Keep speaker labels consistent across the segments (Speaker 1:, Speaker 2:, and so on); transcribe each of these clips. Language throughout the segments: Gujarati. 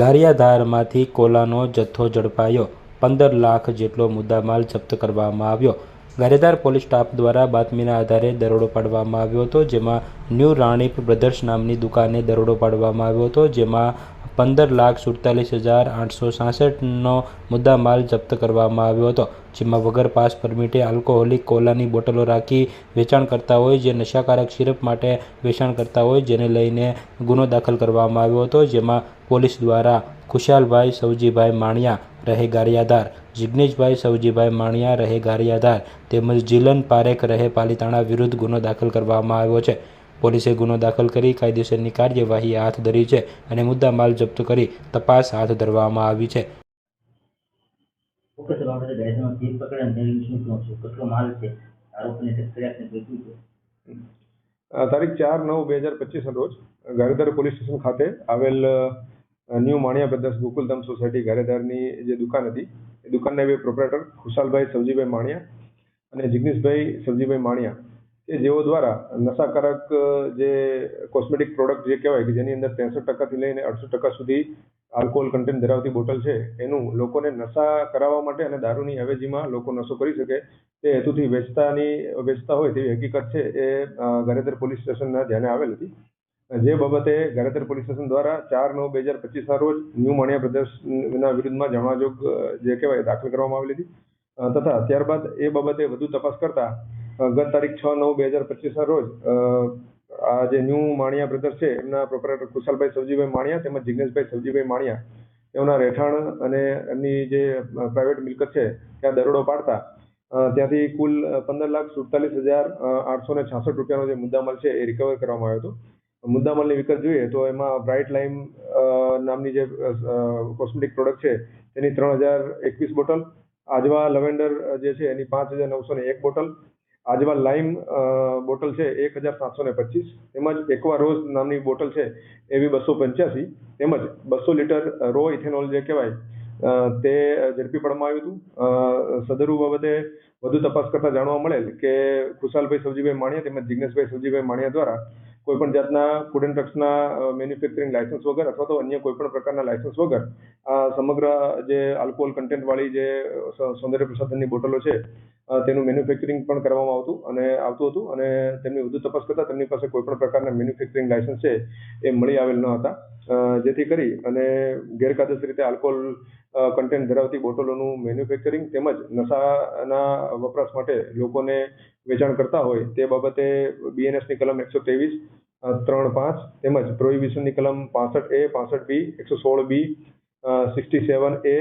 Speaker 1: ગારિયાધારમાંથી કોલાનો જથ્થો ઝડપાયો, 15 લાખ જેટલો મુદ્દામાલ જપ્ત કરવામાં આવ્યો। ગારિયાધાર પોલીસ સ્ટાફ દ્વારા બાતમીના આધારે દરોડો પાડવામાં આવ્યો હતો, જેમાં ન્યૂ રાણીપ બ્રધર્સ નામની દુકાને દરોડો પાડવામાં આવ્યો હતો, જેમાં 15,47,866નો મુદ્દામાલ જપ્ત કરવામાં આવ્યો હતો, જેમાં વગર પાસ પરમિટે આલ્કોહોલિક કોલાની બોટલો રાખી વેચાણ કરતા હોય, જે નશાકારક સિરપ માટે વેચાણ કરતા હોય, જેને લઈને ગુનો દાખલ કરવામાં આવ્યો હતો, જેમાં પોલીસ દ્વારા ખુશાલભાઈ સવજીભાઈ માણિયા રહે ગારિયાધાર, જિગ્નેશભાઈ સવજીભાઈ માણિયા રહે ગારિયાધાર તેમજ જીલન પારેખ રહે પાલીતાણા વિરુદ્ધ ગુનો દાખલ કરવામાં આવ્યો છે। પોલીસે ગુનો દાખલ કરી કાયદેસરની કાર્યવાહી હાથ ધરી છે અને મુદ્દામાલ જપ્ત કરી તપાસ હાથ ધરવામાં આવી છે।
Speaker 2: તારીખ 4/9/2025 રોજ ગારિયાધાર પોલીસ સ્ટેશન ખાતે આવેલ new Maniya brothers Gokuldham society ગારિયાધારની જે દુકાન હતી, એ દુકાનના બે પ્રોપરેટર ખુશાલભાઈ સવજીભાઈ માણિયા અને જિગ્નેશભાઈ સવજીભાઈ માણિયા કે જેઓ દ્વારા નશાકારક જે કોસ્મેટિક પ્રોડક્ટ જે કહેવાય કે જેની અંદર 63% લઈને 68% સુધી આલ્કોહોલ કન્ટેન્ટ ધરાવતી બોટલ છે, એનું લોકોને નશા કરાવવા માટે અને દારૂની અવેજીમાં લોકો નશો કરી શકે તે હેતુથી વેચતા હોય તેવી હકીકત છે એ ગારિયાધાર પોલીસ સ્ટેશનના ધ્યાને આવેલ હતી, જે બાબતે ગારિયાધાર પોલીસ સ્ટેશન દ્વારા 4/9/2025ના રોજ ન્યૂ માણિયા બ્રધર્સના વિરુદ્ધમાં જાણવાજોગ જે કહેવાય દાખલ કરવામાં આવેલી હતી તથા ત્યારબાદ એ બાબતે વધુ તપાસ કરતા ગત તારીખ 6/9/2025ના રોજ આ જે ન્યૂ માણિયા બ્રધર્સ છે એમના પ્રોપરેટર ખુશાલભાઈ સવજીભાઈ માણિયા તેમજ જિગ્નેશભાઈ સવજીભાઈ માણિયા તેમના રહેઠાણ અને એમની જે પ્રાઇવેટ મિલકત છે ત્યાં દરોડો પાડતા ત્યાંથી કુલ 15,47,866 રૂપિયાનો જે મુદ્દામાલ છે એ રિકવર કરવામાં આવ્યો હતો। મુદ્દામાલની વિગત જોઈએ તો એમાં બ્રાઇટ લાઇમ નામની જે કોસ્મેટિક પ્રોડક્ટ છે તેની 3,021 બોટલ, આજવા લવેન્ડર જે છે એની 5,901 બોટલ, આજવા લાઇમ બોટલ છે 1,725, તેમજ એકવા રોઝ નામની બોટલ છે એવી 285, તેમજ 200 લીટર રો ઇથેનોલ જે કહેવાય તે ઝડપી પાડવામાં આવ્યું હતું। સદરુ બાબતે વધુ તપાસ કરતા જાણવા મળેલ કે ખુશાલભાઈ સવજીભાઈ માણિયા તેમજ જિગ્નેશભાઈ સવજીભાઈ માણિયા દ્વારા કોઈપણ જાતના ફૂડ એન્ડ ડ્રગ્સના મેન્યુફેક્ચરિંગ લાયસન્સ વગર અથવા તો અન્ય કોઈપણ પ્રકારના લાયસન્સ વગર આ સમગ્ર જે આલ્કોહોલ કન્ટેન્ટવાળી જે સૌંદર્ય પ્રસાધનની બોટલો છે તેનું મેન્યુફેક્ચરિંગ પણ કરવામાં આવતું હતું અને તેમની વધુ તપાસ કરતા તેમની પાસે કોઈપણ પ્રકારના મેન્યુફેક્ચરિંગ લાયસન્સ છે એ મળી આવેલ ન હતા, જેથી કરી અને ગેરકાયદેસર રીતે આલ્કોહોલ કન્ટેન્ટ ધરાવતી બોટલોનું મેન્યુફેક્ચરિંગ તેમજ નશાના વપરાશ માટે લોકોને વેચાણ કરતા હોય તે બાબતે BNSની કલમ 123(3)(5) તેમજ પ્રોહિબિશનની કલમ 65A, 65B, 116B, 67A,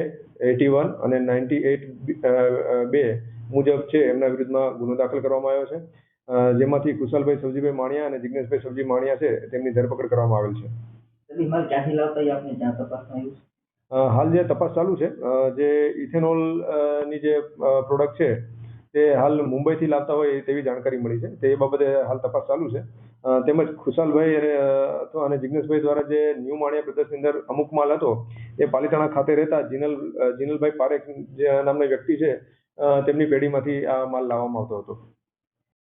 Speaker 2: 81 અને 98(2) મુજબ છે એમના વિરુદ્ધમાં ગુનો દાખલ કરવામાં આવ્યો છે, જેમાંથી ખુશાલભાઈ સવજીભાઈ માણિયા અને જિગ્નેશભાઈ સવજી માણિયા છે તેમની ધરપકડ કરવામાં આવેલ છે। હાલ જે તપાસ ચાલુ છે, જે ઇથેનોલ ની જે પ્રોડક્ટ છે તે હાલ મુંબઈથી લાવતા હોય તેવી જાણકારી મળી છે, તે બાબતે હાલ તપાસ ચાલુ છે। તેમજ ખુશાલભાઈ અને જિગ્નેશભાઈ દ્વારા જે ન્યૂ માણિયા બ્રધર્સની અંદર અમુક માલ હતો એ પાલીતાણા ખાતે રહેતા જીનલભાઈ પારેખ જે નામના વ્યક્તિ છે તેમની પેઢીમાંથી આ માલ લાવવામાં આવતો હતો।